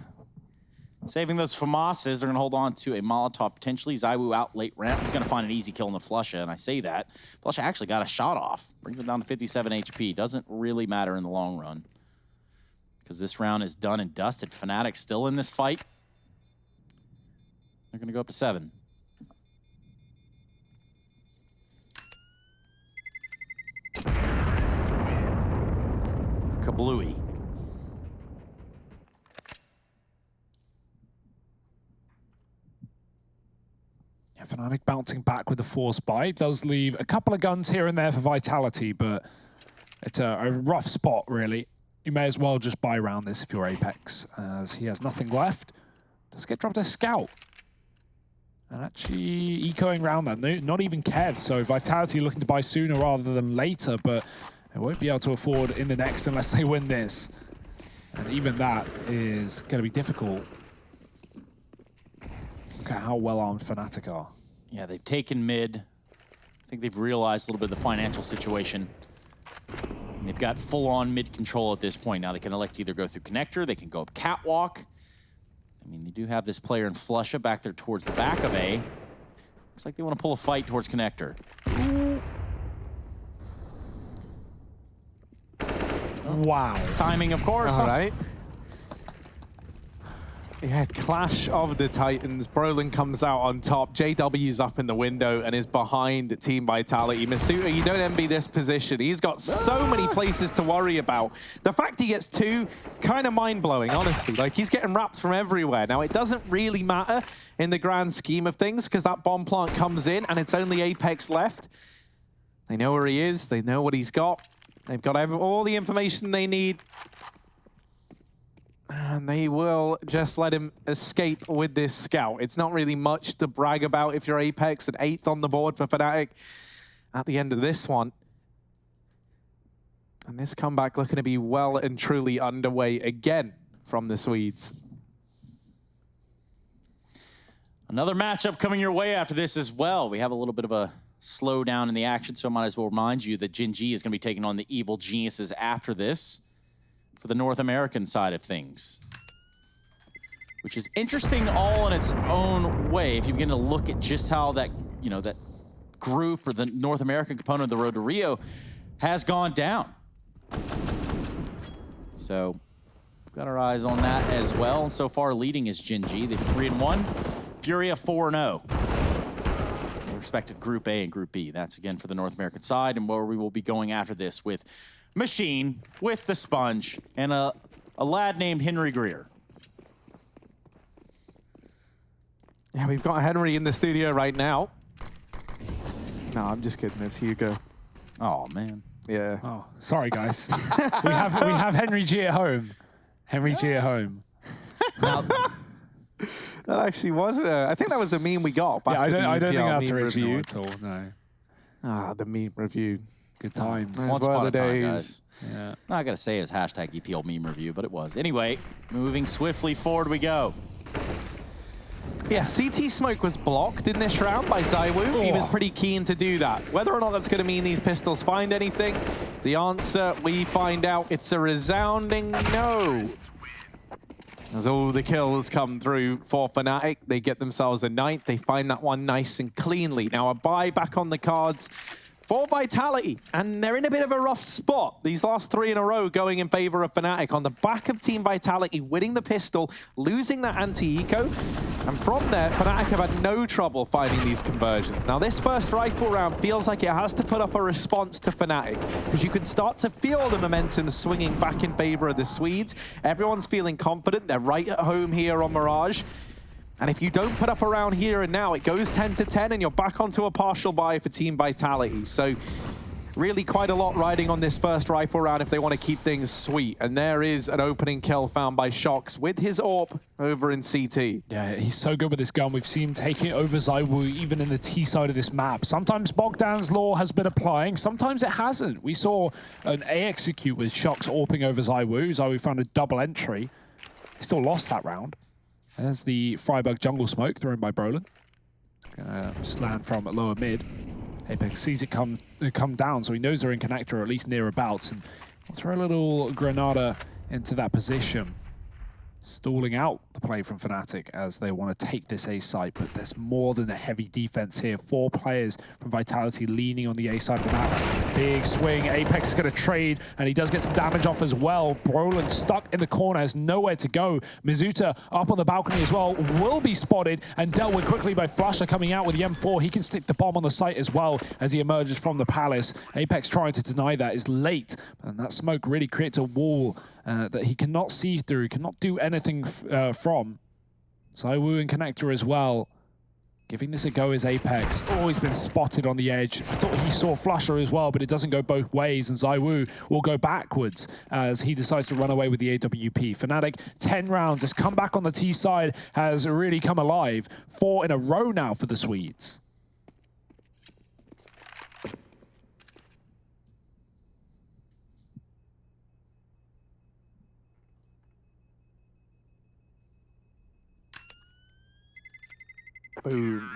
Saving those FAMASs, they're going to hold on to a Molotov potentially. Zywoo out late ramp. He's going to find an easy kill in the Flusha, and I say that. Flusha actually got a shot off. Brings him down to 57 HP. Doesn't really matter in the long run because this round is done and dusted. Fnatic still in this fight. They're going to go up to 7. Kablooey. Fnatic bouncing back with the force buy. Does leave a couple of guns here and there for Vitality, but it's a rough spot, really. You may as well just buy around this if you're Apex, as he has nothing left. Does get dropped a scout. And actually ecoing around that, not even Kev. So Vitality looking to buy sooner rather than later, but they won't be able to afford in the next unless they win this. And even that is going to be difficult. Look at how well-armed Fnatic are. Yeah, they've taken mid. I think they've realized a little bit of the financial situation. And they've got full-on mid control at this point. Now they can elect to either go through connector, they can go up catwalk. I mean, they do have this player in Flusha back there towards the back of A. Looks like they want to pull a fight towards connector. Wow. Timing, of course. All right. Yeah, clash of the Titans. Brolin comes out on top. JW's up in the window and is behind Team Vitality. Masuta, you don't envy this position. He's got so many places to worry about. The fact he gets 2, kind of mind-blowing, honestly. Like, he's getting wrapped from everywhere. Now, it doesn't really matter in the grand scheme of things because that bomb plant comes in and it's only Apex left. They know where he is. They know what he's got. They've got all the information they need. And they will just let him escape with this scout. It's not really much to brag about if you're Apex, at 8th on the board for Fnatic at the end of this one. And this comeback looking to be well and truly underway again from the Swedes. Another matchup coming your way after this as well. We have a little bit of a slow down in the action, so I might as well remind you that Gen G is going to be taking on the Evil Geniuses after this for the North American side of things, which is interesting all in its own way. If you begin to look at just how that, you know, that group or the North American component of the Road to Rio has gone down. So we've got our eyes on that as well. And so far leading is Gen G. They're 3-1, Furia 4-0. Respected Group A and Group B. That's again for the North American side, and where we will be going after this with Machine, with the Sponge, and a lad named Henry Greer. Yeah, we've got Henry in the studio right now. No, I'm just kidding. It's Hugo. Oh man. Yeah. Oh, sorry guys. we have Henry G at home. Henry G at home. Now, That actually was I think that was a meme we got back Yeah, I don't think EPL that's meme original review. at all. No. Ah, the meme review. Good times. Those once were upon the a time, days. guys. Yeah. Not gonna say it's hashtag EPL meme review, but it was. Anyway, moving swiftly forward we go. Yeah, CT Smoke was blocked in this round by Zywoo. He was pretty keen to do that. Whether or not that's going to mean these pistols find anything, the answer, we find out it's a resounding no. As all the kills come through for Fnatic, they get themselves a 9th. They find that one nice and cleanly. Now a buy back on the cards for Vitality, and they're in a bit of a rough spot. These last 3 in a row going in favor of Fnatic on the back of Team Vitality, winning the pistol, losing that anti-eco, and from there, Fnatic have had no trouble finding these conversions. Now this first rifle round feels like it has to put up a response to Fnatic, because you can start to feel the momentum swinging back in favor of the Swedes. Everyone's feeling confident. They're right at home here on Mirage. And if you don't put up around here and now, it goes 10-10 and you're back onto a partial buy for Team Vitality. So really quite a lot riding on this first rifle round if they want to keep things sweet. And there is an opening kill found by Shox with his AWP over in CT. Yeah, he's so good with this gun. We've seen him take it over Zywoo, even in the T side of this map. Sometimes Bogdan's law has been applying, sometimes it hasn't. We saw an A execute with Shox AWPing over Zywoo. Zywoo found a double entry. He still lost that round. There's the Freiburg jungle smoke thrown by Brolin. Just land from lower mid. Apex sees it come down, so he knows they're in connector, or at least near abouts, and we'll throw a little Granada into that position. Stalling out the play from Fnatic as they want to take this A site, but there's more than a heavy defense here. 4 players from Vitality leaning on the A side of the map. Big swing, Apex is going to trade, and he does get some damage off as well. Brolin stuck in the corner, has nowhere to go. Mizuta up on the balcony as well, will be spotted and dealt with quickly by Flusher coming out with the M4. He can stick the bomb on the site as well as he emerges from the palace. Apex trying to deny that is late, and that smoke really creates a wall that he cannot see through, cannot do anything from. Zywoo and connector as well. Giving this a go is Apex. Oh, he's been spotted on the edge. I thought he saw Flusher as well, but it doesn't go both ways, and Zywoo will go backwards as he decides to run away with the AWP. Fnatic, 10 rounds. This comeback on the T side has really come alive. 4 in a row now for the Swedes. Boom.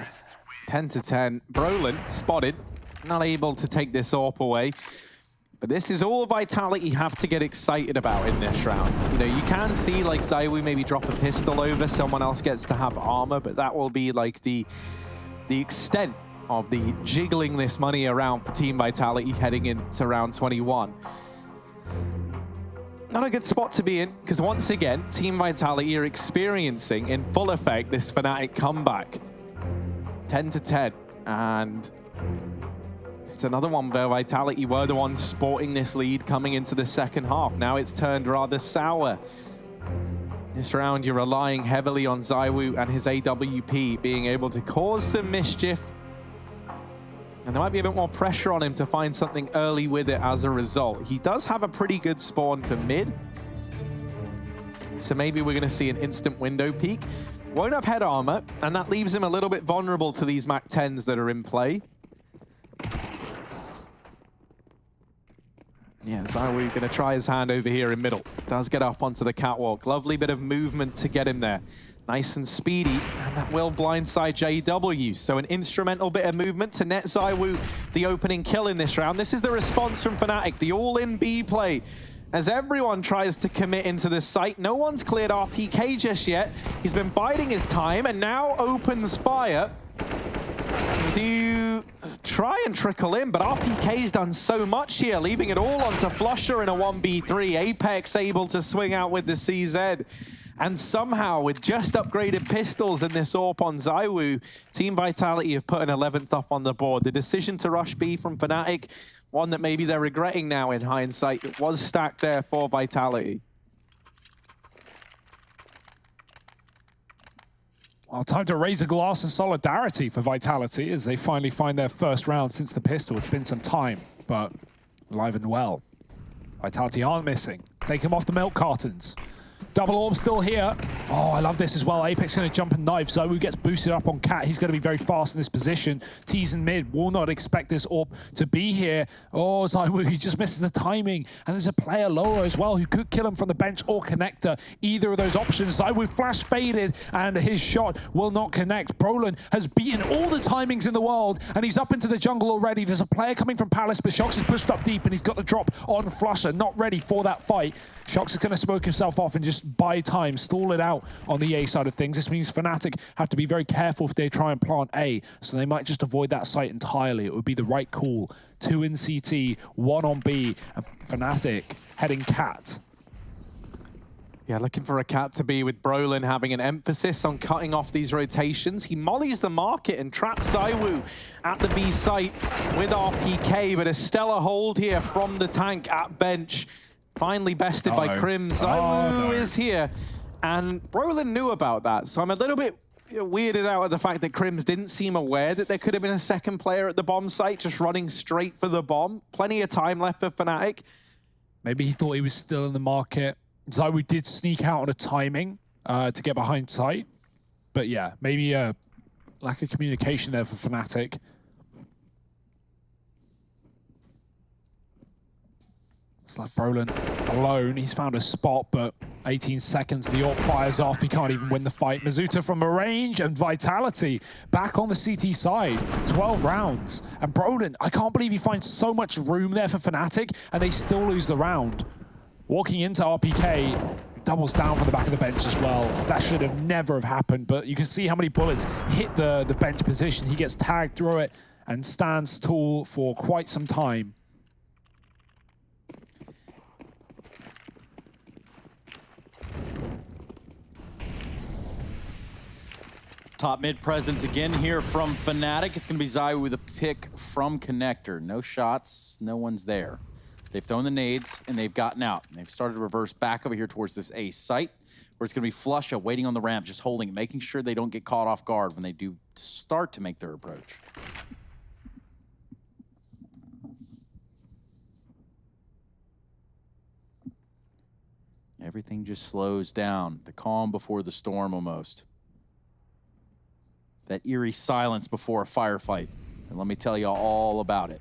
10-10. Brolin spotted, not able to take this AWP away. But this is all Vitality have to get excited about in this round. You know, you can see like Zywoo maybe drop a pistol over, someone else gets to have armor, but that will be like the extent of the jiggling this money around for Team Vitality heading into round 21. Not a good spot to be in, because once again, Team Vitality are experiencing in full effect this Fnatic comeback. 10-10, and it's another one where Vitality were the ones sporting this lead coming into the second half. Now it's turned rather sour. This round, you're relying heavily on Zywoo and his AWP being able to cause some mischief. And there might be a bit more pressure on him to find something early with it as a result. He does have a pretty good spawn for mid. So maybe we're going to see an instant window peek. Won't have head armor, and that leaves him a little bit vulnerable to these Mac 10s that are in play. Yeah, Zywoo going to try his hand over here in middle. Does get up onto the catwalk. Lovely bit of movement to get him there. nice and speedy, and that will blindside JW. So an instrumental bit of movement to net ZywOo the opening kill in this round. This is the response from Fnatic, the all-in B play. As everyone tries to commit into the site, no one's cleared RPK just yet. He's been biding his time and now opens fire. Do you try and trickle in, but RPK's done so much here, leaving it all onto Flusher in a 1v3. Apex able to swing out with the CZ. And somehow, with just upgraded pistols and this AWP on ZywOo, Team Vitality have put an 11th up on the board. The decision to rush B from Fnatic, one that maybe they're regretting now in hindsight. It was stacked there for Vitality. Well, time to raise a glass in solidarity for Vitality as they finally find their first round since the pistol. It's been some time, but alive and well. Vitality aren't missing. Take him off the milk cartons. Double orb still here. Oh, I love this as well. Apex going to jump and knife. ZywOo gets boosted up on Cat. He's going to be very fast in this position. T's in mid. Will not expect this orb to be here. Oh, ZywOo, he just misses the timing. And there's a player lower as well who could kill him from the bench or connector. Either of those options. ZywOo flash faded and his shot will not connect. Brolin has beaten all the timings in the world and he's up into the jungle already. There's a player coming from Palace, but Shox is pushed up deep and he's got the drop on Flusher. Not ready for that fight. Shox is going to smoke himself off and just buy time, stall it out on the A side of things. This means Fnatic have to be very careful if they try and plant A, so they might just avoid that site entirely. It would be the right call. 2 in CT, 1 on B, and Fnatic heading Cat. Yeah, looking for a Cat to be with Brolin having an emphasis on cutting off these rotations. He mollies the market and traps ZywOo at the B site with RPK, but a stellar hold here from the tank at bench. Finally bested by Crim. ZywOo is here, and Brolin knew about that, so I'm a little bit weirded out at the fact that Crims didn't seem aware that there could have been a second player at the bomb site just running straight for the bomb. Plenty of time left for Fnatic. Maybe he thought he was still in the market. ZywOo did sneak out on a timing to get behind site, but yeah, maybe a lack of communication there for Fnatic. It's left Brolin alone. He's found a spot, but 18 seconds, the AWP fires off. He can't even win the fight. Mizuta from Mirage and Vitality back on the CT side. 12 rounds. And Brolin, I can't believe he finds so much room there for Fnatic, and they still lose the round. Walking into RPK, doubles down from the back of the bench as well. That should have never have happened, but you can see how many bullets hit the bench position. He gets tagged through it and stands tall for quite some time. Top mid presence again here from Fnatic. It's going to be ZywOo with a pick from Connector. No shots, no one's there. They've thrown the nades and they've gotten out. They've started to reverse back over here towards this A site, where it's going to be Flusha waiting on the ramp, just holding, making sure they don't get caught off guard when they do start to make their approach. Everything just slows down. The calm before the storm almost. That eerie silence before a firefight. And let me tell you all about it.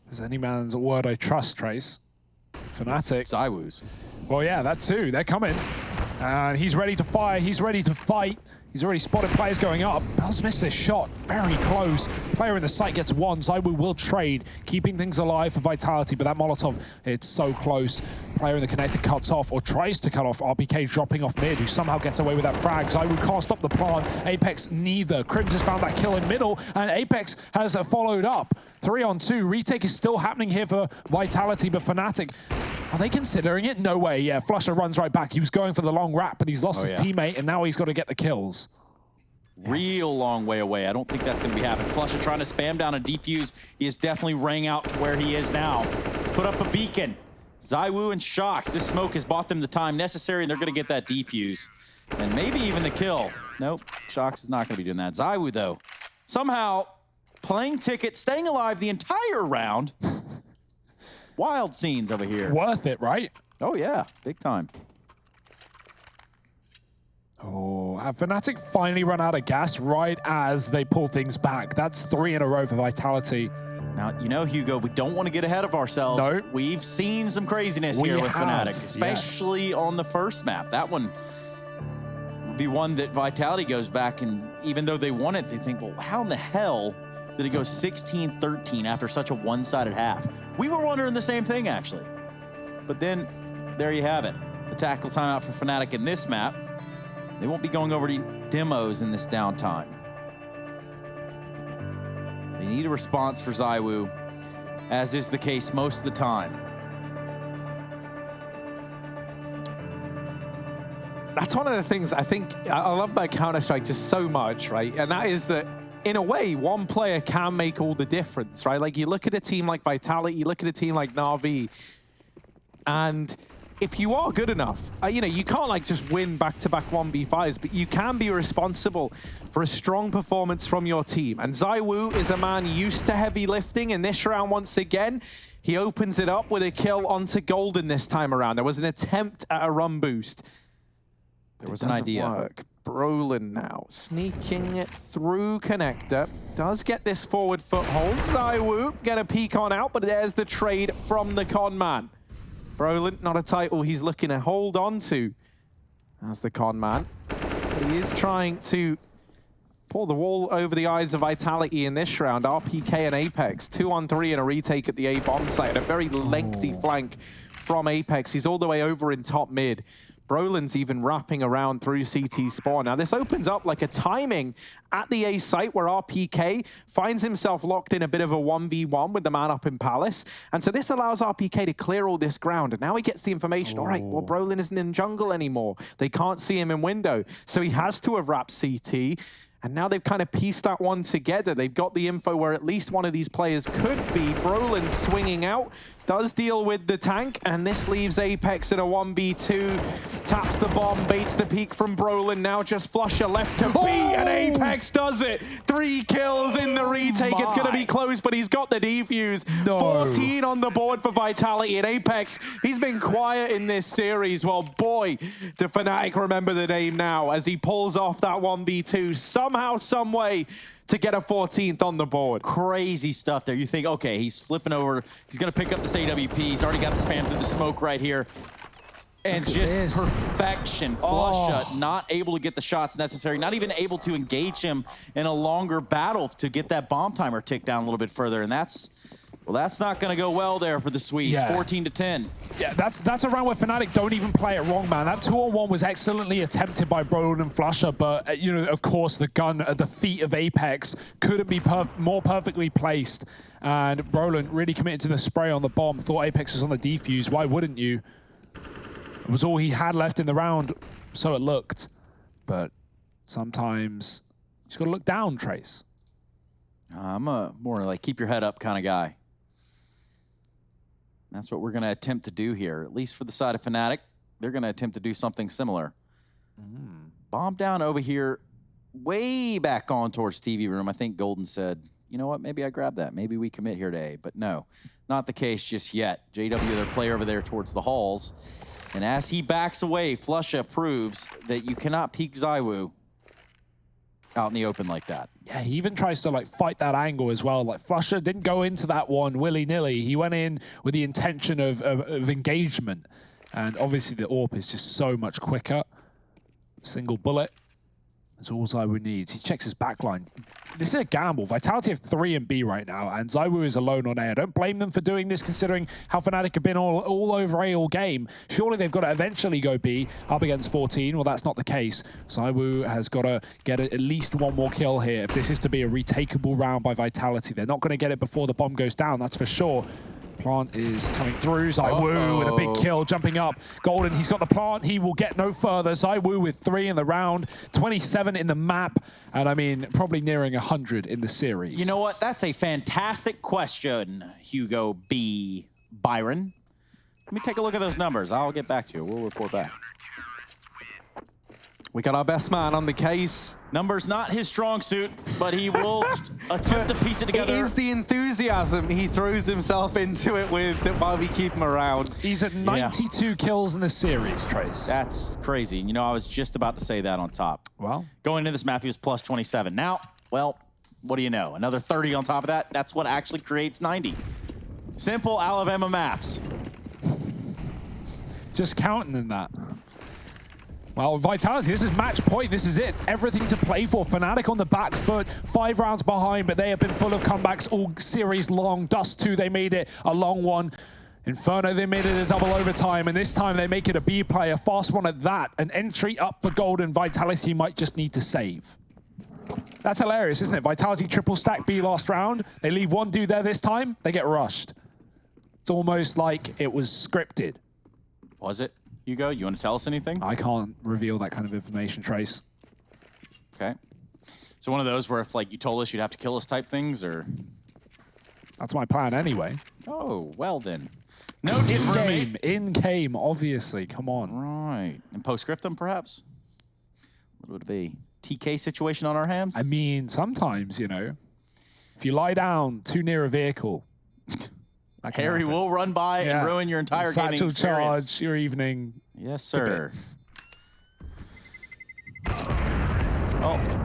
There's any man's word I trust, Trace. Fnatic. ZywOo's. Well, yeah, that too. They're coming. And he's ready to fire. He's ready to fight. He's already spotted players going up. Bells missed this shot. Very close. Player in the site gets one. ZywOo will trade, keeping things alive for Vitality, but that Molotov, it's so close. Player in the connector cuts off or tries to cut off. RPK dropping off mid, who somehow gets away with that frag. ZywOo can't stop the plant. Apex neither. Crims has found that kill in middle, and Apex has followed up. 3-on-2. Retake is still happening here for Vitality, but Fnatic, are they considering it? No way. Yeah, Flusher runs right back. He was going for the long wrap, but he's lost his teammate, and now he's got to get the kills. Real long way away. I don't think that's going to be happening. Flusha trying to spam down a defuse. He is definitely rang out to where he is now. Let's put up a beacon. ZywOo and Shox. This smoke has bought them the time necessary, and they're going to get that defuse. And maybe even the kill. Nope, Shox is not going to be doing that. ZywOo, though, somehow playing ticket, staying alive the entire round. Wild scenes over here. Worth it, right? Oh, yeah, big time. Oh, have Fnatic finally run out of gas right as they pull things back? That's 3 in a row for Vitality. Now, you know, Hugo, we don't want to get ahead of ourselves. No. We've seen some craziness here with Fnatic, especially on the first map. That one be one that Vitality goes back, and even though they won it, they think, well, how in the hell did it go 16-13 after such a one-sided half? We were wondering the same thing, actually. But then, there you have it. The tactical timeout for Fnatic in this map. They won't be going over to demos in this downtime. They need a response for ZywOo, as is the case most of the time. That's one of the things I think I love about Counter-Strike just so much, right? And that is that, in a way, one player can make all the difference, right? Like, you look at a team like Vitality, you look at a team like Na'Vi, and if you are good enough, you know, you can't like just win back-to-back 1v5s, but you can be responsible for a strong performance from your team. And ZywOo is a man used to heavy lifting. In this round, once again, he opens it up with a kill onto Golden this time around. There was an attempt at a run boost. There was an idea. Work. Brolin now sneaking through connector. Does get this forward foothold. ZywOo get a peek on out, but there's the trade from the con man. Brolin, not a title he's looking to hold on to as the con man. But he is trying to pull the wall over the eyes of Vitality in this round. RPK and Apex, 2-on-3 and a retake at the A bomb site. A very lengthy flank from Apex. He's all the way over in top mid. Brolin's even wrapping around through CT spawn. Now this opens up like a timing at the A site where RPK finds himself locked in a bit of a 1v1 with the man up in Palace. And so this allows RPK to clear all this ground. And now he gets the information, all right, well, Brolin isn't in jungle anymore. They can't see him in window. So he has to have wrapped CT. And now they've kind of pieced that one together. They've got the info where at least one of these players could be. Brolin swinging out, does deal with the tank, and this leaves Apex in a 1v2. Taps the bomb, baits the peek from Brolin. Now just Flusher left to B, and Apex does it. 3 kills in the retake. It's going to be close, but he's got the defuse. 14 on the board for Vitality, and Apex, he's been quiet in this series. Well, boy, do Fnatic remember the name now as he pulls off that 1v2 somehow, some way, to get a 14th on the board. Crazy stuff there. You think, okay, he's flipping over. He's going to pick up this AWP. He's already got the spam through the smoke right here. And just perfection. Flusha not able to get the shots necessary, not even able to engage him in a longer battle to get that bomb timer ticked down a little bit further. And that's, well, that's not going to go well there for the Swedes. 14-10. Yeah, that's a round where Fnatic don't even play it wrong, man. That 2-on-1 was excellently attempted by Brolin and Flusher, but, you know, of course, the gun at the feet of Apex couldn't be more perfectly placed. And Brolin really committed to the spray on the bomb, thought Apex was on the defuse. Why wouldn't you? It was all he had left in the round, so it looked. But sometimes you just got to look down, Trace. I'm a more like keep your head up kind of guy. That's what we're going to attempt to do here, at least for the side of Fnatic. They're going to attempt to do something similar. Bomb down over here, way back on towards TV room. I think Golden said, you know what, maybe I grab that. Maybe we commit here today. But no, not the case just yet. JW, their player over there towards the halls. And as he backs away, Flusha proves that you cannot peek ZywOo out in the open like that. Yeah, he even tries to like fight that angle as well. Like Flusher didn't go into that one willy-nilly. He went in with the intention of engagement. And obviously the AWP is just so much quicker. Single bullet. That's all ZywOo needs. He checks his backline. This is a gamble. Vitality have 3 in B right now, and ZywOo is alone on A. I don't blame them for doing this, considering how Fnatic have been all over A all game. Surely they've got to eventually go B up against 14. Well, that's not the case. ZywOo has got to get at least one more kill here if this is to be a retakeable round by Vitality. They're not going to get it before the bomb goes down, that's for sure. Plant is coming through. ZywOo with a big kill, jumping up. Golden, he's got the plant. He will get no further. ZywOo with 3 in the round, 27 in the map, and I mean, probably nearing 100 in the series. You know what? That's a fantastic question, Hugo B. Byron. Let me take a look at those numbers. I'll get back to you. We'll report back. We got our best man on the case. Numbers not his strong suit, but he will attempt to piece it together. It is the enthusiasm he throws himself into it with while we keep him around. He's at 92 kills in the series, Trace. That's crazy. You know, I was just about to say that on top. Well, going into this map, he was plus 27. Now, well, what do you know? Another 30 on top of that. That's what actually creates 90. Simple Alabama maths. Just counting in that. Well, Vitality, this is match point. This is it. Everything to play for. Fnatic on the back foot, 5 rounds behind, but they have been full of comebacks all series long. Dust 2, they made it a long one. Inferno, they made it a double overtime, and this time they make it a B play, a fast one at that. An entry up for gold, and Vitality might just need to save. That's hilarious, isn't it? Vitality triple stack B last round. They leave one dude there this time, they get rushed. It's almost like it was scripted. Was it? Hugo, you want to tell us anything? I can't reveal that kind of information, Trace. Okay. So one of those where if like you told us you'd have to kill us type things, or? That's my plan anyway. Oh, well then. No in-game. In-game, obviously. Come on. Right. And postscriptum, perhaps? What would it be? TK situation on our hands? I mean, sometimes, you know, if you lie down too near a vehicle, Harry will run by and ruin your entire gaming experience. Charge your evening. Yes, sir. Oh.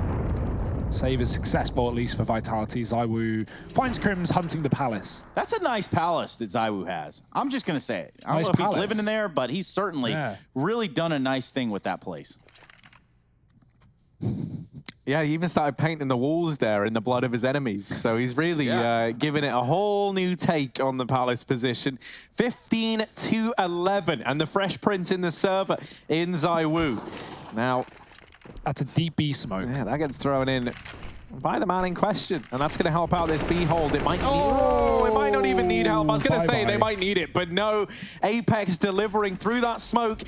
Save is successful, at least for Vitality. ZywOo finds Crims hunting the palace. That's a nice palace that ZywOo has. I'm just going to say it. I don't know if he's living in there, but he's certainly really done a nice thing with that place. Yeah, he even started painting the walls there in the blood of his enemies. So he's really giving it a whole new take on the Palace position. 15-11, and the fresh print in the server in ZywOo. Now, that's a deep B smoke. Yeah, that gets thrown in by the man in question, and that's going to help out this B hold. It might it might not even need help. I was going to say they might need it, but no. Apex delivering through that smoke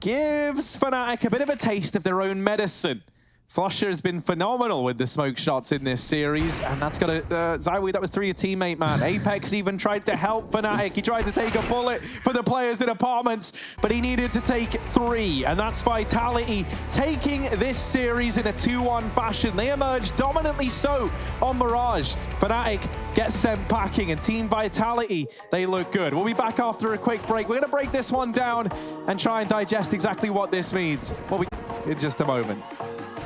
gives Fnatic a bit of a taste of their own medicine. Flosher has been phenomenal with the smoke shots in this series, and that's got a ZywOo, that was through your teammate, man. Apex even tried to help Fnatic. He tried to take a bullet for the players in apartments, but he needed to take 3, and that's Vitality taking this series in a 2-1 fashion. They emerged dominantly so on Mirage. Fnatic gets sent packing, and Team Vitality, they look good. We'll be back after a quick break. We're going to break this one down and try and digest exactly what this means. We'll be in just a moment.